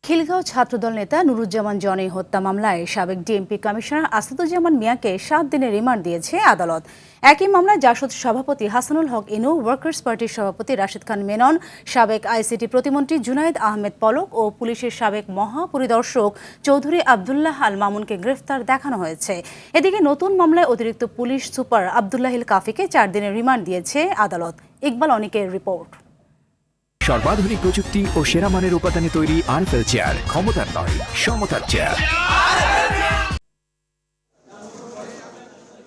খিলগাঁও ছাত্রদল নেতা নুরুজ্জামান জনি হত্যা মামলায় সাবেক ডিএমপি কমিশনার আসাদুজ্জামান মিয়াকে 7 দিনের রিমান্ড দিয়েছে আদালত। একই মামলায় জাসদ সভাপতি হাসানুল হক ইনু, ওয়ার্কার্স পার্টির সভাপতি রাশেদ খান মেনন, সাবেক আইসিটি প্রতিমন্ত্রী জুনায়েদ আহমেদ পলক ও পুলিশের সাবেক মহাপরিদর্শক চৌধুরী আবদুল্লাহ আল মামুনকে গ্রেফতার দেখানো হয়েছে। এদিকে নতুন মামলায় অতিরিক্ত পুলিশ সুপার আবদুল্লাহিল কাফিকে 4 দিনের রিমান্ড দিয়েছে আদালত। ইকবাল অনিকের রিপোর্ট। সর্বাধুনিক প্রযুক্তি ও সেরা মানের উপাদানে তৈরি আরএফএল চেয়ার, ক্ষমতার নয় সমতার চেয়ার।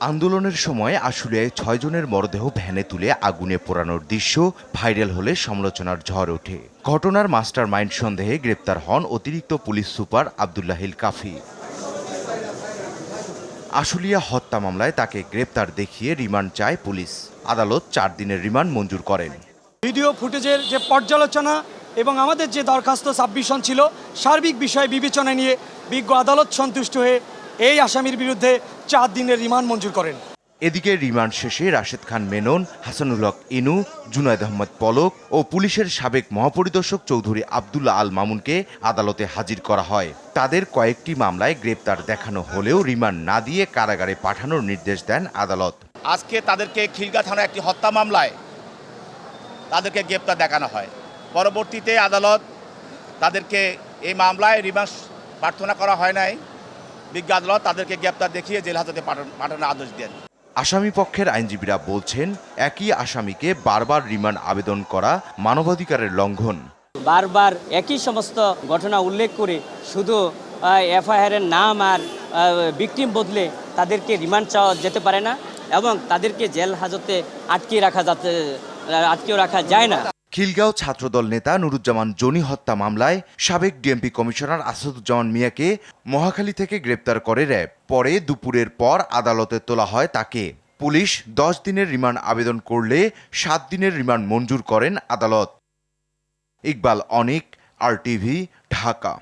আন্দোলনের সময় আশুলিয়ায় 6 জনের মরদেহ ভ্যানে তুলে আগুনে পোড়ানোর দৃশ্য ভাইরাল হলে সমালোচনার ঝড় ওঠে। ঘটনার মাস্টার মাইন্ড সন্দেহে গ্রেপ্তার হন অতিরিক্ত পুলিশ সুপার আবদুল্লাহিল কাফি। আশুলিয়া হত্যা মামলায় তাকে গ্রেপ্তার দেখিয়ে রিমান্ড চায় পুলিশ। আদালত 4 দিনের রিমান্ড মঞ্জুর করেন। ভিডিও ফুটেজের যে পর্যালোচনা এবং আমাদের যে দরখাস্ত সাবমিশন ছিল, সার্বিক বিষয় বিবেচনা নিয়ে বিজ্ঞ আদালত সন্তুষ্ট হয়ে এই আসামির বিরুদ্ধে 4 দিনের রিমান্ড মঞ্জুর করেন। এদিকে রিমান্ড শেষে রাশেদ খান মেনন, হাসানুল হক ইনু, জুনায়েদ আহমেদ পলক ও পুলিশের সাবেক মহাপরিদর্শক চৌধুরী আবদুল্লাহ আল মামুনকে আদালতে হাজির করা হয়। তাদের কয়েকটি মামলায় গ্রেপ্তার দেখানো হলেও রিমান্ড না দিয়ে কারাগারে পাঠানোর নির্দেশ দেন আদালত। আজকে তাদেরকে খিলগাঁও থানার একটি হত্যা মামলায় তাদেরকে গ্রেপ্তার দেখানো হয়। পরবর্তীতে আদালত তাদেরকে এই মামলায় রিমান্ড প্রার্থনা করা হয় নাই। বিজ্ঞ আদালত তাদেরকে গ্রেপ্তার দেখিয়ে জেল হাজতে পাঠানোর আদেশ দেন। আসামি পক্ষের আইনজীবীরা বলছেন, একই আসামিকে বারবার রিমান্ড আবেদন করা মানবাধিকারের লঙ্ঘন। বারবার একই সমস্ত ঘটনা উল্লেখ করে শুধু এফআইআরের নাম আর ভিকটিম বদলে তাদেরকে রিমান্ড চাওয়া যেতে পারে না এবং তাদেরকে জেল হাজতে আটকিয়ে রাখা যায় না। খিলগাঁও ছাত্রদল নেতা নুরুজ্জামান জনি হত্যা মামলায় সাবেক ডিএমপি কমিশনার আসাদুজ্জামান মিয়াকে মহাখালী থেকে গ্রেপ্তার করে র্যাব। পরে দুপুরের পর আদালতে তোলা হয় তাকে। পুলিশ 10 দিনের রিমান্ড আবেদন করলে 7 দিনের রিমান্ড মঞ্জুর করেন আদালত। ইকবাল অনিক, RTV, ঢাকা।